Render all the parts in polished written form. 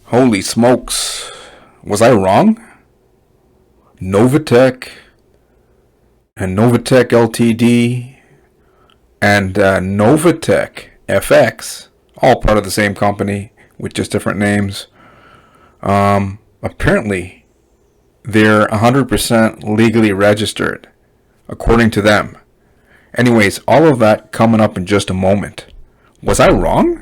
Holy smokes. Was I wrong? Novatech and Novatech Ltd and Novatech FX, all part of the same company with just different names. Apparently, they're 100% legally registered, according to them. Anyways, all of that coming up in just a moment. Was I wrong?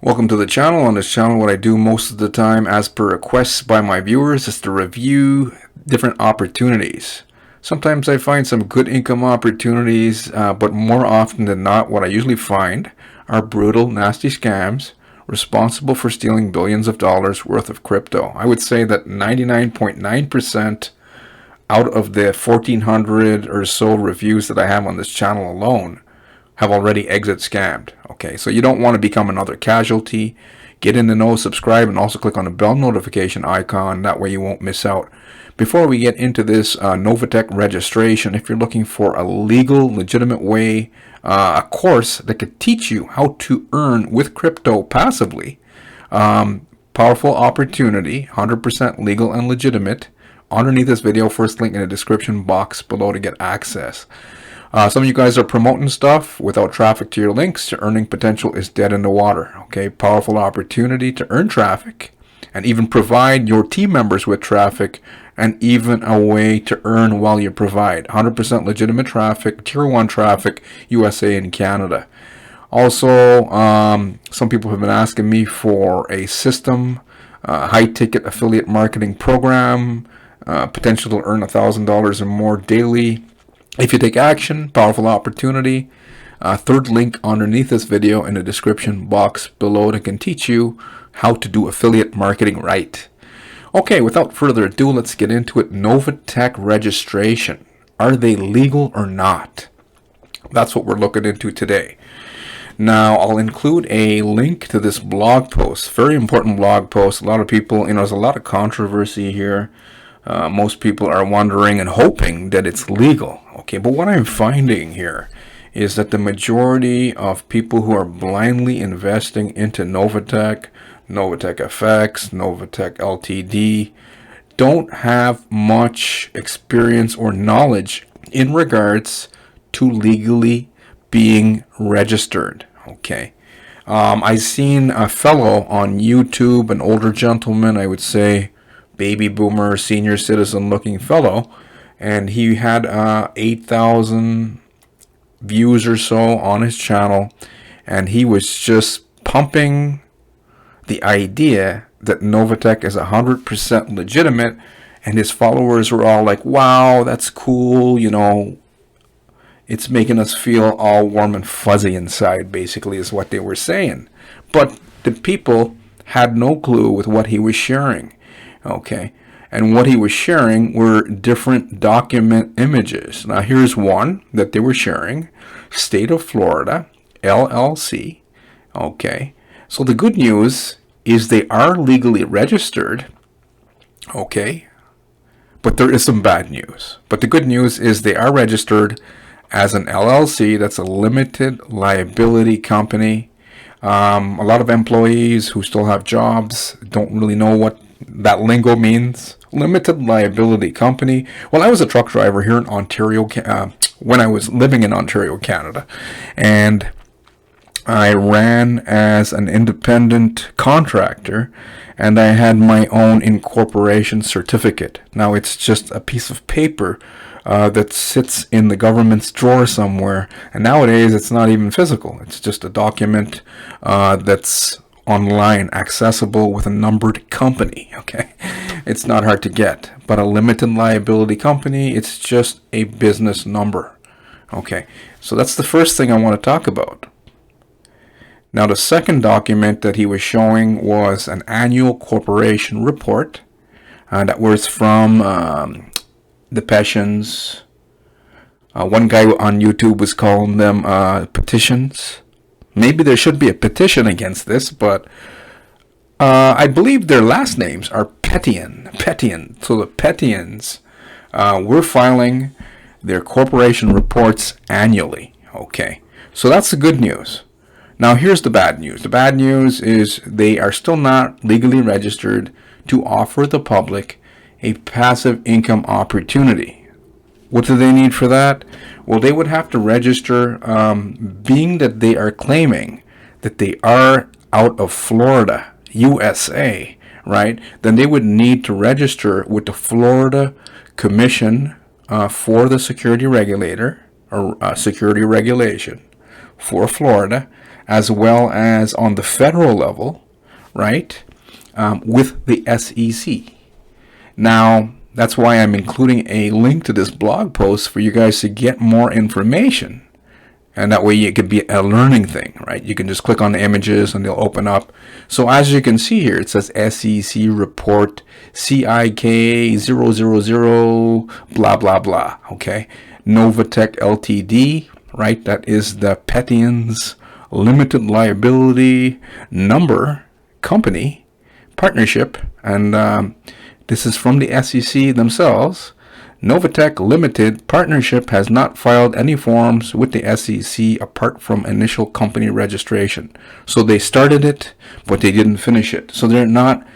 Welcome to the channel. On this channel, what I do most of the time, as per requests by my viewers, is to review different opportunities. Sometimes I find some good income opportunities, but more often than not, what I usually find are brutal, nasty scams responsible for stealing billions of dollars worth of crypto. I would say that 99.9% out of the 1,400 or so reviews that I have on this channel alone have already exit scammed. Okay, so you don't want to become another casualty. Get in the know, subscribe, and also click on the bell notification icon. That way you won't miss out. Before we get into this Novatech registration, if you're looking for a legal, legitimate way, a course that could teach you how to earn with crypto passively, powerful opportunity, 100% legal and legitimate. Underneath this video, first link in the description box below to get access. Some of you guys are promoting stuff without traffic to your links. Your earning potential is dead in the water. Okay, powerful opportunity to earn traffic and even provide your team members with traffic, and even a way to earn while you provide. 100% legitimate traffic, tier 1 traffic, USA and Canada. Also, some people have been asking me for a system, high ticket affiliate marketing program, potential to earn $1,000 or more daily. If you take action, powerful opportunity. Third link underneath this video in the description box below that can teach you how to do affiliate marketing right. Okay, without further ado, let's get into it. Novatech registration. Are they legal or not? That's what we're looking into today. Now, I'll include a link to this blog post. Very important blog post. A lot of people, there's a lot of controversy here. Most people are wondering and hoping that it's legal. Okay, but what I'm finding here is that the majority of people who are blindly investing into Novatech, Novatech FX, Novatech Ltd, don't have much experience or knowledge in regards to legally being registered. Okay. I've seen a fellow on YouTube, an older gentleman, I would say, baby boomer, senior citizen looking fellow, and he had 8,000 views or so on his channel, and he was just pumping the idea that Novatech is 100% legitimate, and his followers were all like, wow, that's cool, it's making us feel all warm and fuzzy inside, basically, is what they were saying. But the people had no clue with what he was sharing. Okay, and what he was sharing were different document images. Now here's one that they were sharing. State of Florida, LLC. Okay, so the good news is they are legally registered. Okay, but there is some bad news. But the good news is they are registered as an LLC. That's a limited liability company. A lot of employees who still have jobs don't really know what that lingo means. Limited liability company. Well, I was a truck driver here in Ontario when I was living in Ontario, Canada, and I ran as an independent contractor, and I had my own incorporation certificate. Now it's just a piece of paper that sits in the government's drawer somewhere, and nowadays it's not even physical. It's just a document that's online, accessible with a numbered company. Okay, it's not hard to get, but a limited liability company, it's just a business number. Okay, so that's the first thing I want to talk about. Now, the second document that he was showing was an annual corporation report that was from the Passions. One guy on YouTube was calling them petitions. Maybe there should be a petition against this, but I believe their last names are Petian. So the Petians were filing their corporation reports annually. Okay, so that's the good news. Now here's the bad news. The bad news is they are still not legally registered to offer the public a passive income opportunity. What do they need for that? Well, they would have to register, being that they are claiming that they are out of Florida, USA, right? Then they would need to register with the Florida Commission for the Security Regulator, or Security Regulation for Florida, as well as on the federal level, right, with the SEC. Now, that's why I'm including a link to this blog post for you guys to get more information. And that way it could be a learning thing, right? You can just click on the images and they'll open up. So as you can see here, it says SEC report CIK 000 blah, blah, blah. Okay. Novatech Ltd, right? That is the Petians Limited Liability Number Company Partnership. And this is from the SEC themselves. Novatech Limited Partnership has not filed any forms with the SEC apart from initial company registration. So they started it, but they didn't finish it. So they're not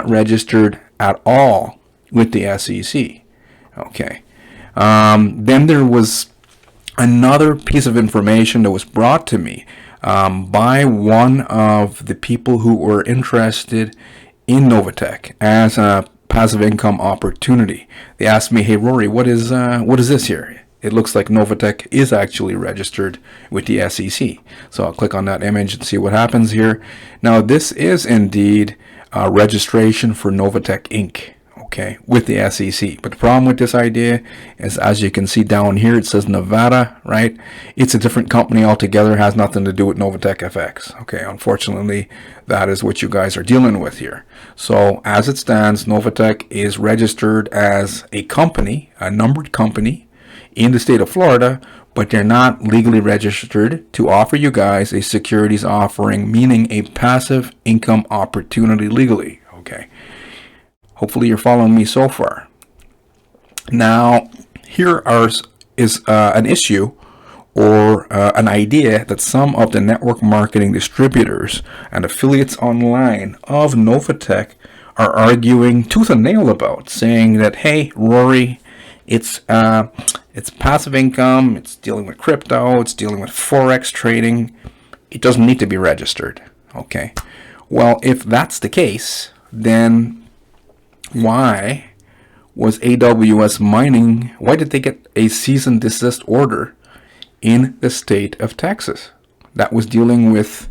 registered at all with the SEC. Okay. Then there was another piece of information that was brought to me by one of the people who were interested in Novatech as a passive income opportunity. They asked me, "Hey Rory, what is this here?" It looks like Novatech is actually registered with the SEC. So I'll click on that image and see what happens here. Now this is indeed a registration for Novatech Inc. Okay, with the SEC. But the problem with this idea is, as you can see down here, it says Nevada, right? It's a different company altogether, has nothing to do with Novatech FX. Okay, unfortunately, that is what you guys are dealing with here. So as it stands, Novatech is registered as a company, a numbered company in the state of Florida, but they're not legally registered to offer you guys a securities offering, meaning a passive income opportunity legally. Okay. Hopefully you're following me so far. Now, here is an issue or an idea that some of the network marketing distributors and affiliates online of Novatech are arguing tooth and nail about, saying that, hey, Rory, it's passive income, it's dealing with crypto, it's dealing with Forex trading, it doesn't need to be registered. Okay. Well, if that's the case, then why was AWS Mining, why did they get a cease and desist order in the state of Texas that was dealing with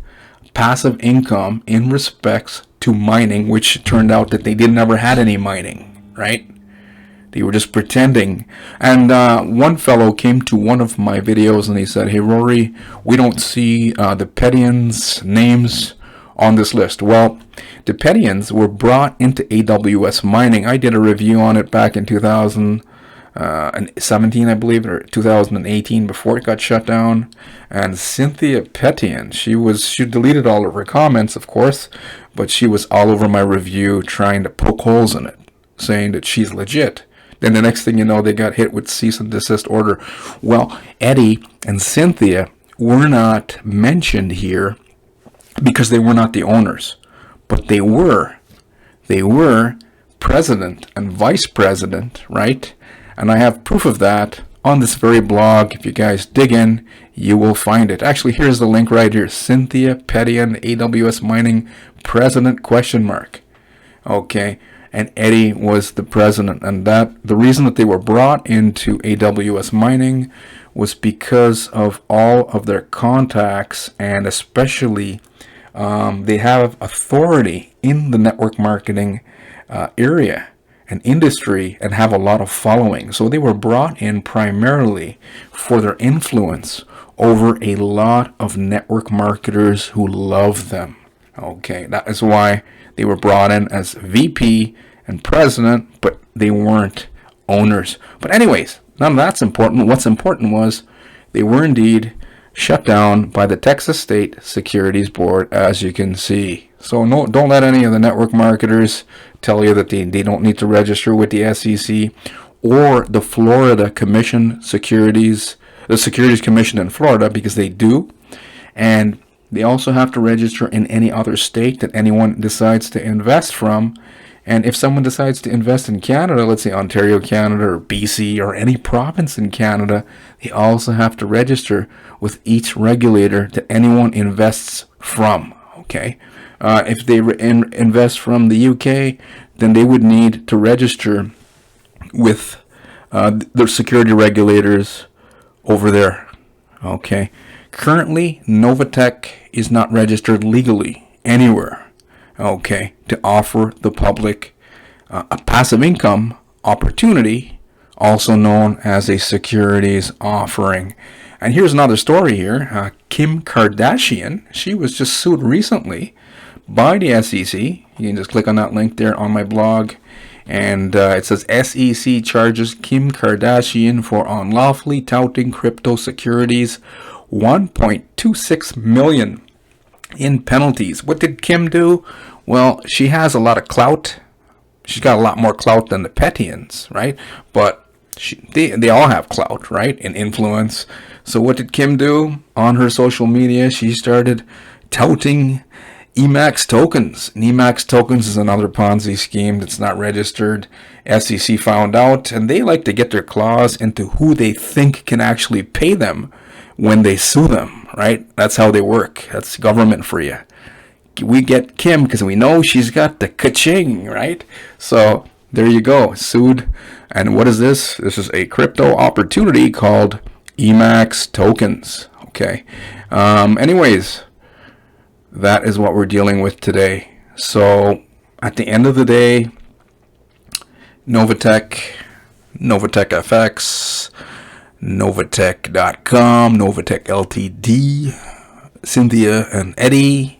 passive income in respects to mining, which turned out that they never had any mining, right? They were just pretending. And one fellow came to one of my videos and he said, "Hey Rory, we don't see the Petians names on this list." Well, the Petians were brought into AWS Mining. I did a review on it back in 2017, I believe, or 2018, before it got shut down. And Cynthia Petian, she deleted all of her comments, of course, but she was all over my review trying to poke holes in it, saying that she's legit. Then the next thing you know, they got hit with cease and desist order. Well, Eddie and Cynthia were not mentioned here because they were not the owners, but they were president and vice president, right? And I have proof of that on this very blog. If you guys dig in, you will find it. Actually, here's the link right here. Cynthia Petian, AWS Mining President ? Okay, and Eddie was the president, and that the reason that they were brought into AWS Mining was because of all of their contacts, and especially they have authority in the network marketing area and industry and have a lot of following. So they were brought in primarily for their influence over a lot of network marketers who love them. Okay, that is why they were brought in as VP and president, but they weren't owners. But anyways, none of that's important. What's important was they were indeed shut down by the Texas State Securities Board, as you can see. So no, don't let any of the network marketers tell you that they don't need to register with the SEC or the Florida Commission the Securities Commission in Florida, because they do. And they also have to register in any other state that anyone decides to invest from. And if someone decides to invest in Canada, let's say Ontario, Canada, or BC, or any province in Canada, they also have to register with each regulator that anyone invests from. Okay, if they invest from the UK, then they would need to register with their security regulators over there. Okay, currently Novatech is not registered legally anywhere. Okay, to offer the public a passive income opportunity, also known as a securities offering. And here's another story here. Kim Kardashian, she was just sued recently by the SEC. You can just click on that link there on my blog. And it says SEC charges Kim Kardashian for unlawfully touting crypto securities, $1.26 million in penalties. What did Kim do? Well, she has a lot of clout. She's got a lot more clout than the Petians, right? But they all have clout, right? And influence. So what did Kim do on her social media? She started touting EMAX tokens. And EMAX tokens is another Ponzi scheme that's not registered. SEC found out, and they like to get their claws into who they think can actually pay them when they sue them, right? That's how they work. That's government for you. We get Kim because we know she's got the ka-ching, right? So there you go, sued. And what is this? This is a crypto opportunity called EMAX tokens. Okay. Anyways, that is what we're dealing with today. So at the end of the day, Novatech, novatechfx, novatech.com, Novatech Ltd, Cynthia and Eddie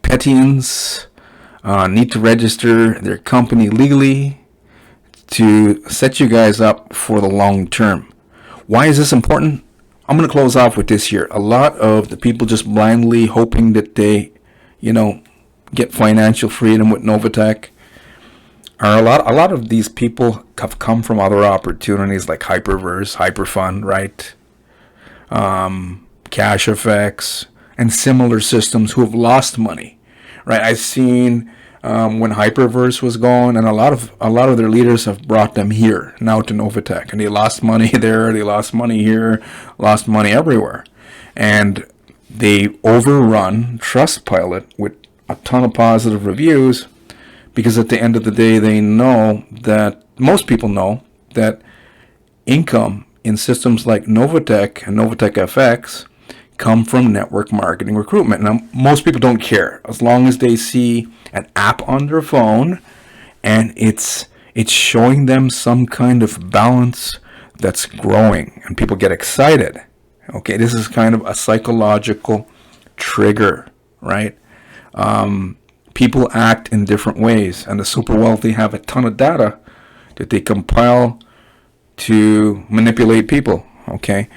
Petians need to register their company legally to set you guys up for the long term. Why is this important? I'm going to close off with this here. A lot of the people just blindly hoping that they, get financial freedom with Novatech are a lot of these people have come from other opportunities like Hyperverse, Hyperfund, right? CashFX, and similar systems who have lost money, right? I've seen when Hyperverse was going, and a lot of their leaders have brought them here now to Novatech, and they lost money there, they lost money here, lost money everywhere, and they overrun Trustpilot with a ton of positive reviews because at the end of the day, they know that most people know that income in systems like Novatech and Novatech FX come from network marketing recruitment. Now, most people don't care as long as they see an app on their phone and it's showing them some kind of balance that's growing and people get excited. Okay, this is kind of a psychological trigger, right? People act in different ways, and the super wealthy have a ton of data that they compile to manipulate people. Okay,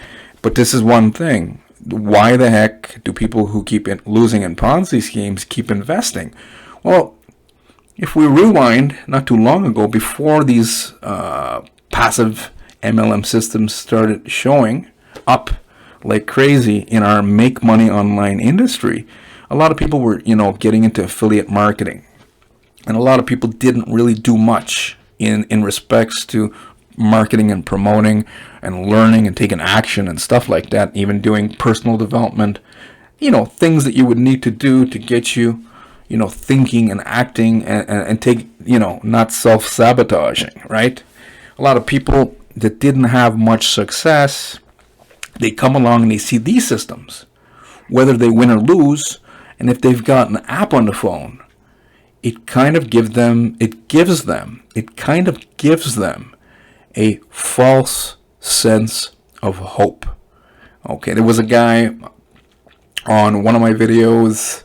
but this is one thing. Why the heck do people who keep losing in Ponzi schemes keep investing? Well, if we rewind not too long ago, before these passive MLM systems started showing up like crazy in our make money online industry, a lot of people were, getting into affiliate marketing. And a lot of people didn't really do much in respects to marketing and promoting and learning and taking action and stuff like that, even doing personal development, things that you would need to do to get you, thinking and acting and take, not self-sabotaging, right? A lot of people that didn't have much success, they come along and they see these systems, whether they win or lose, and if they've got an app on the phone, it gives them a false sense of hope. Okay, there was a guy on one of my videos,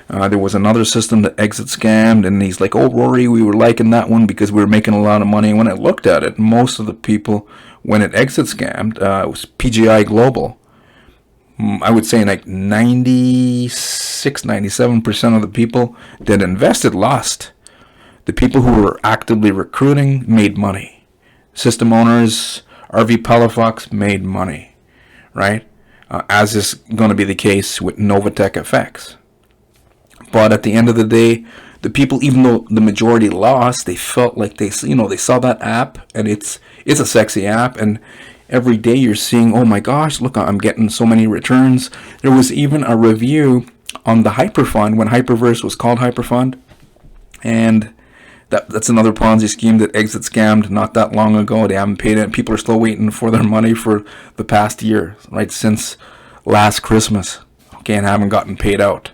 there was another system that exit scammed, and he's like, oh, Rory, we were liking that one because we were making a lot of money. And when I looked at it, most of the people, when it exit scammed, it was PGI Global. I would say like 96, 97% of the people that invested lost. The people who were actively recruiting made money. System owners, RV Palafox made money, right? As is going to be the case with Novatech FX. But at the end of the day, the people, even though the majority lost, they felt like they saw that app, and it's a sexy app, and every day you're seeing, oh my gosh, look, I'm getting so many returns. There was even a review on the Hyperfund when Hyperverse was called Hyperfund, and that's another Ponzi scheme that Exit scammed not that long ago. They haven't paid it. People are still waiting for their money for the past year, right, since last Christmas, okay, and haven't gotten paid out.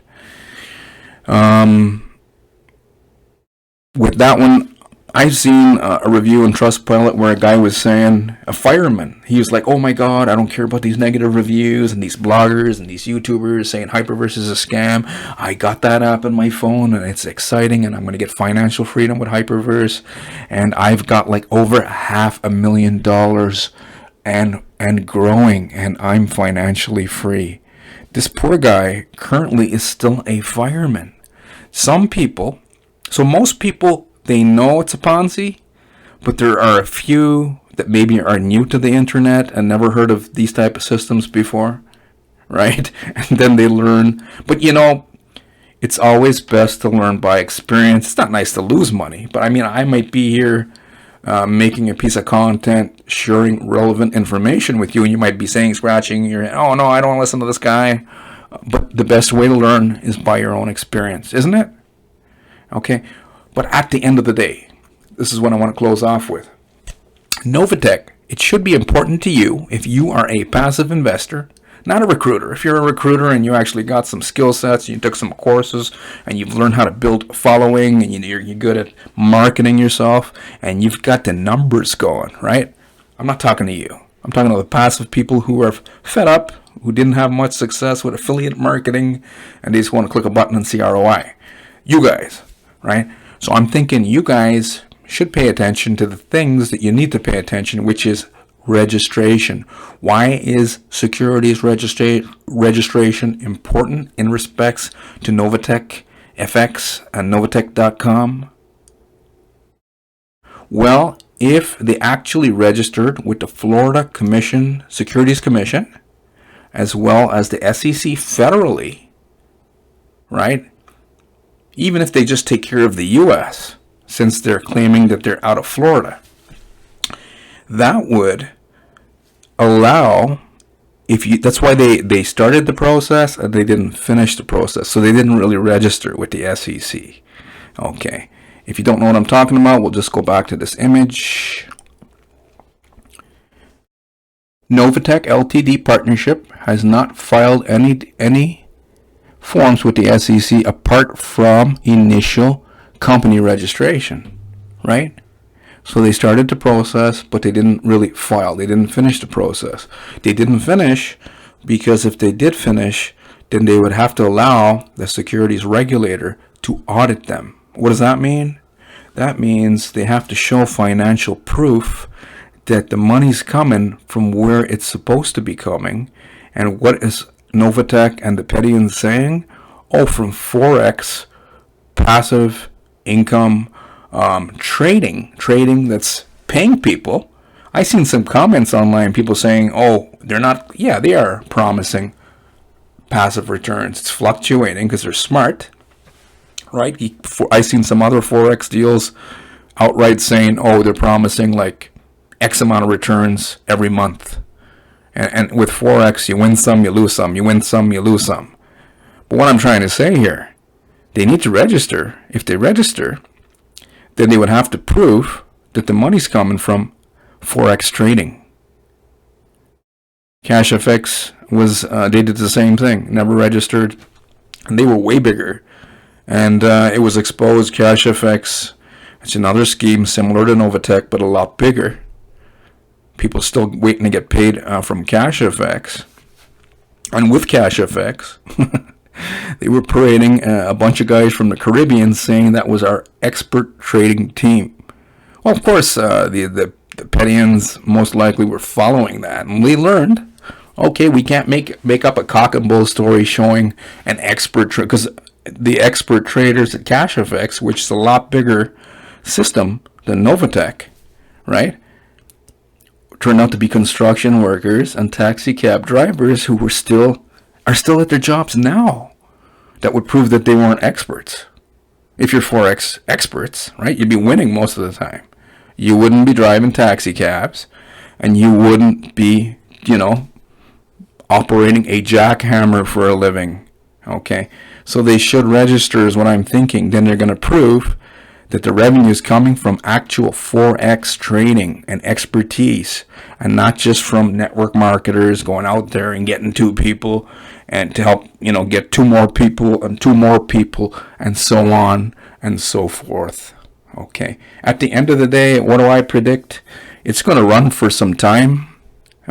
With that one, I've seen a review on Trustpilot where a guy was saying, a fireman, he was like, oh my god, I don't care about these negative reviews and these bloggers and these YouTubers saying Hyperverse is a scam. I got that app on my phone and it's exciting, and I'm going to get financial freedom with Hyperverse, and I've got like over $500,000 and growing, and I'm financially free. This poor guy currently is still a fireman. Most people, they know it's a Ponzi, but there are a few that maybe are new to the internet and never heard of these type of systems before, right? And then they learn. But it's always best to learn by experience. It's not nice to lose money, but I mean, I might be here making a piece of content, sharing relevant information with you, and you might be scratching your head, oh no, I don't want to listen to this guy. But the best way to learn is by your own experience, isn't it? Okay. But at the end of the day, this is what I want to close off with. Novatech, it should be important to you if you are a passive investor, not a recruiter. If you're a recruiter and you actually got some skill sets, you took some courses, and you've learned how to build a following, and you're good at marketing yourself, and you've got the numbers going, right? I'm not talking to you. I'm talking to the passive people who are fed up, who didn't have much success with affiliate marketing, and they just want to click a button and see ROI. You guys, right? So I'm thinking you guys should pay attention to the things that you need to pay attention, which is registration. Why is securities registration important in respects to Novatech FX and novatech.com? Well, if they actually registered with the Florida Securities Commission, as well as the SEC federally, right? Even if they just take care of the U.S., since they're claiming that they're out of Florida, that would allow, that's why they started the process and they didn't finish the process. So they didn't really register with the SEC. Okay. If you don't know what I'm talking about, we'll just go back to this image. Novatech Ltd. Partnership has not filed any forms with the SEC apart from initial company registration, right? So they started the process, but they didn't really file. They didn't finish the process. They didn't finish because if they did finish, then they would have to allow the securities regulator to audit them. What does that mean? That means they have to show financial proof that the money's coming from where it's supposed to be coming. And what is Novatech and the Pedians saying? Oh, from Forex, passive income trading that's paying people. I seen some comments online, people saying, oh, they are promising passive returns. It's fluctuating because they're smart, right? I seen some other Forex deals outright saying, oh, they're promising like X amount of returns every month. And with Forex, you win some, you lose some. You win some, you lose some. But what I'm trying to say here, they need to register. If they register, then they would have to prove that the money's coming from Forex trading. CashFX they did the same thing, never registered, and they were way bigger. And it was exposed, CashFX, it's another scheme similar to Novatech, but a lot bigger. People still waiting to get paid from CashFX. And with CashFX, they were parading a bunch of guys from the Caribbean saying that was our expert trading team. Well, of course, the Pedians most likely were following that, and we learned, Okay, we can't make up a cock and bull story showing an expert because the expert traders at CashFX, which is a lot bigger system than Novatech, right? Turned out to be construction workers and taxi cab drivers who are still at their jobs now. That would prove that they weren't experts. If you're Forex experts, right, you'd be winning most of the time. You wouldn't be driving taxi cabs, and you wouldn't be, operating a jackhammer for a living. Okay, so they should register is what I'm thinking. Then they're going to prove that the revenue is coming from actual Forex trading and expertise, and not just from network marketers going out there and getting 2 people and to help, get 2 more people and 2 more people and so on and so forth. Okay, at the end of the day, what do I predict? It's going to run for some time.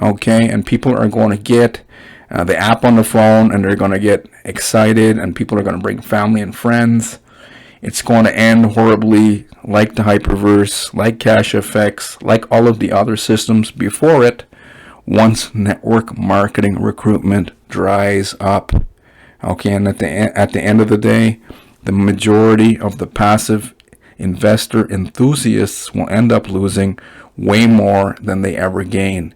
Okay, and people are going to get the app on the phone, and they're going to get excited, and people are going to bring family and friends. It's going to end horribly, like the Hyperverse, like CashFX, like all of the other systems before it, once network marketing recruitment dries up. Okay, and at the end of the day, the majority of the passive investor enthusiasts will end up losing way more than they ever gain.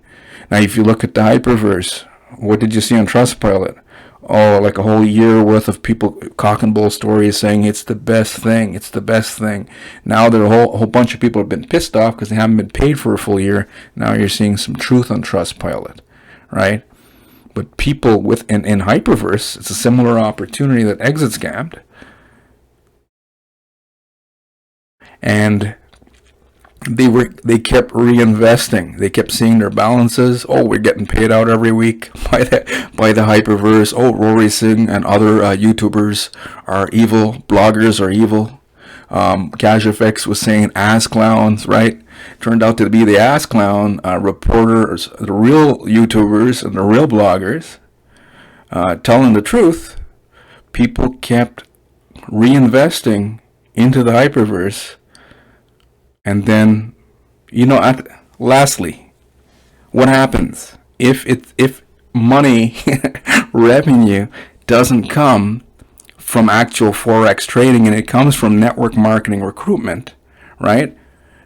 Now, if you look at the Hyperverse, what did you see on Trustpilot? Oh, like a whole year worth of people, cock and bull stories saying it's the best thing, it's the best thing. Now there are a whole bunch of people have been pissed off because they haven't been paid for a full year. Now you're seeing some truth on Trustpilot, right? But people in Hyperverse, it's a similar opportunity that Exit scammed. And they kept reinvesting. They kept seeing their balances. Oh, we're getting paid out every week by the Hyperverse. Oh, Rory Singh and other YouTubers are evil. Bloggers are evil. CashFX was saying ass clowns, right? Turned out to be the ass clown reporters, the real YouTubers and the real bloggers, telling the truth. People kept reinvesting into the Hyperverse. And then, lastly, what happens if money revenue doesn't come from actual Forex trading and it comes from network marketing recruitment, right?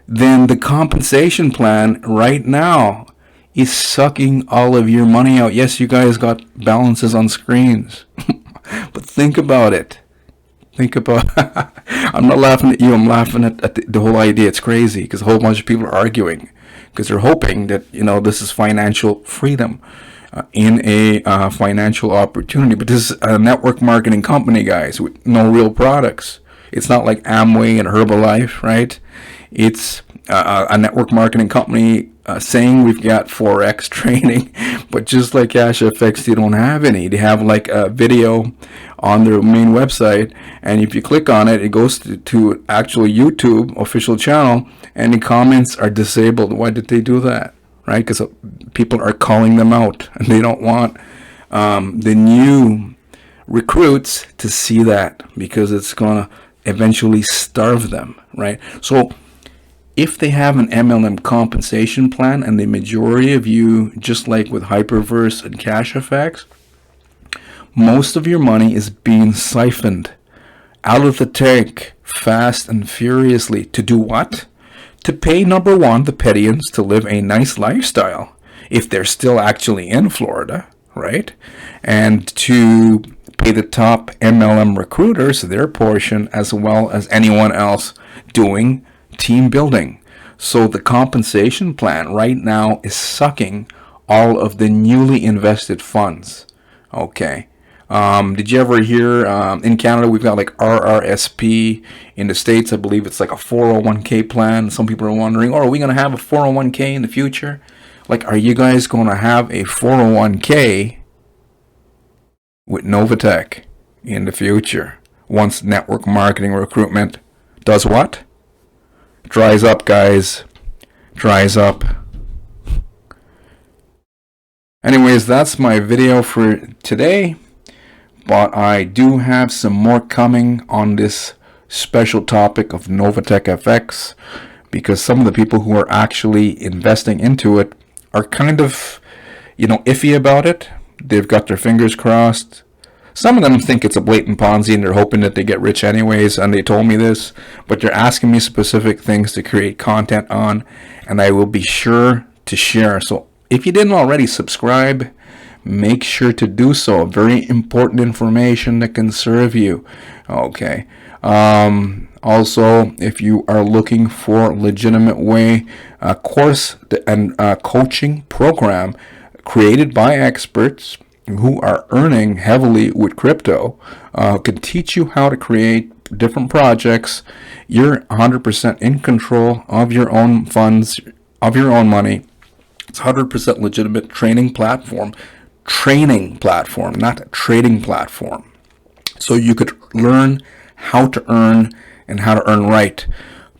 Then the compensation plan right now is sucking all of your money out. Yes, you guys got balances on screens, but think about it. I'm not laughing at you, I'm laughing at the whole idea. It's crazy because a whole bunch of people are arguing because they're hoping that, this is financial freedom in a financial opportunity. But this is a network marketing company, guys, with no real products. It's not like Amway and Herbalife, right? It's a network marketing company saying we've got Forex training, but just like CashFX, they don't have any. They have like a video on their main website, and if you click on it, it goes to actual YouTube official channel, and the comments are disabled. Why did they do that? Right? Because people are calling them out, and they don't want the new recruits to see that because it's gonna eventually starve them, right? So if they have an MLM compensation plan, and the majority of you, just like with Hyperverse and CashFX, most of your money is being siphoned out of the tank fast and furiously. To do what? To pay, number one, the Pettians to live a nice lifestyle, if they're still actually in Florida, right? And to pay the top MLM recruiters their portion, as well as anyone else doing team building. So the compensation plan right now is sucking all of the newly invested funds. Okay. Did you ever hear in Canada we've got like RRSP? In the States I believe it's like a 401k plan. Some people are wondering, are we going to have a 401k in the future? Like, are you guys going to have a 401k with Novatech in the future once network marketing recruitment does what? Dries up, guys. Dries up. Anyways, that's my video for today. But I do have some more coming on this special topic of Novatech FX, because some of the people who are actually investing into it are kind of, iffy about it. They've got their fingers crossed. Some of them think it's a blatant Ponzi and they're hoping that they get rich anyways, and they told me this, but they're asking me specific things to create content on, and I will be sure to share. So if you didn't already subscribe, make sure to do so. Very important information that can serve you. Okay. Also, if you are looking for a legitimate way, a course and coaching program created by experts who are earning heavily with crypto, can teach you how to create different projects. You're 100% in control of your own funds, of your own money. It's 100% legitimate training platform, not a trading platform. So you could learn how to earn and how to earn right.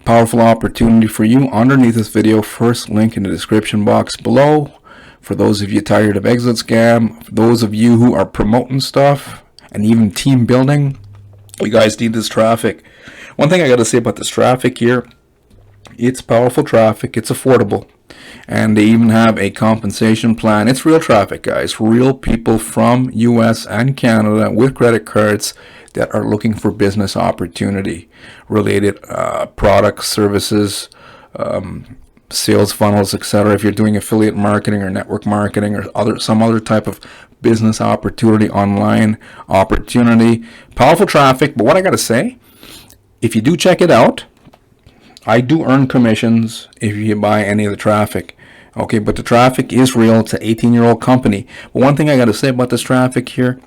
Powerful opportunity for you underneath this video. First link in the description box below. For those of you tired of exit scam, for those of you who are promoting stuff and even team building, you guys need this traffic. One thing I got to say about this traffic here, it's powerful traffic, it's affordable, and they even have a compensation plan. It's real traffic, guys. Real people from US and Canada with credit cards that are looking for business opportunity related products, services, sales funnels, etc. If you're doing affiliate marketing or network marketing or some other type of business opportunity, online opportunity, powerful traffic. But what I got to say, if you do check it out, I do earn commissions if you buy any of the traffic. Okay, but the traffic is real. It's an 18-year-old company. But one thing I got to say about this traffic here,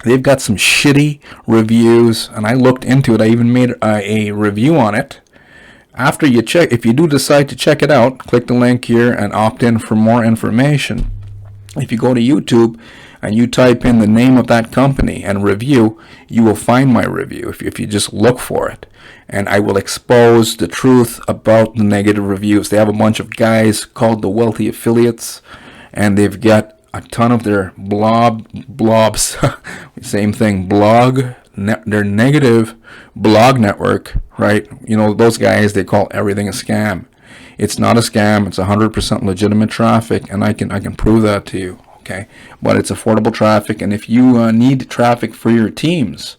they've got some shitty reviews, and I looked into it. I even made a review on it. After you check, if you do decide to check it out, click the link here and opt in for more information. If you go to YouTube and you type in the name of that company and review, you will find my review if you just look for it. And I will expose the truth about the negative reviews. They have a bunch of guys called the Wealthy Affiliates, and they've got a ton of their blobs, same thing, their negative blog network, right? Those guys, they call everything a scam. It's not a scam. It's 100% legitimate traffic, and I can prove that to you. Okay, but it's affordable traffic, and if you need traffic for your teams,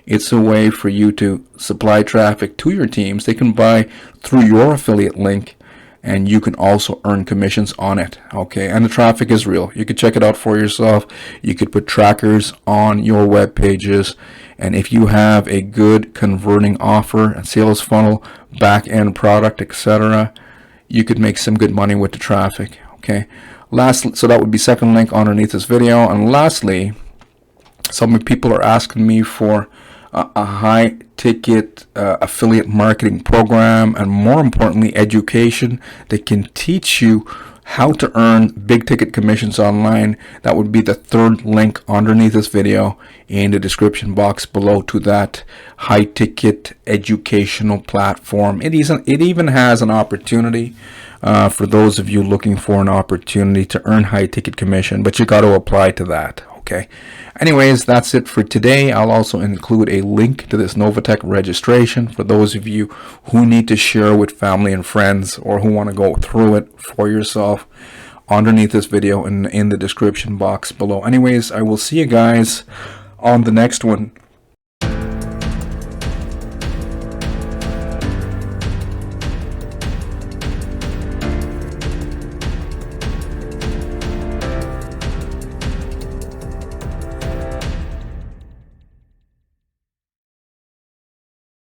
it's a way for you to supply traffic to your teams. They can buy through your affiliate link, and you can also earn commissions on it. Okay, and the traffic is real. You can check it out for yourself. You could put trackers on your web pages, and if you have a good converting offer, a sales funnel, back-end product, etc., you could make some good money with the traffic. Okay, lastly, so that would be second link underneath this video. And lastly, some people are asking me for a high ticket affiliate marketing program, and more importantly, education that can teach you how to earn big ticket commissions online. That would be the third link underneath this video in the description box below to that high ticket educational platform. It even has an opportunity for those of you looking for an opportunity to earn high ticket commission, but you got to apply to that. Okay. Anyways, that's it for today. I'll also include a link to this Novatech registration for those of you who need to share with family and friends, or who want to go through it for yourself, underneath this video in the description box below. Anyways, I will see you guys on the next one.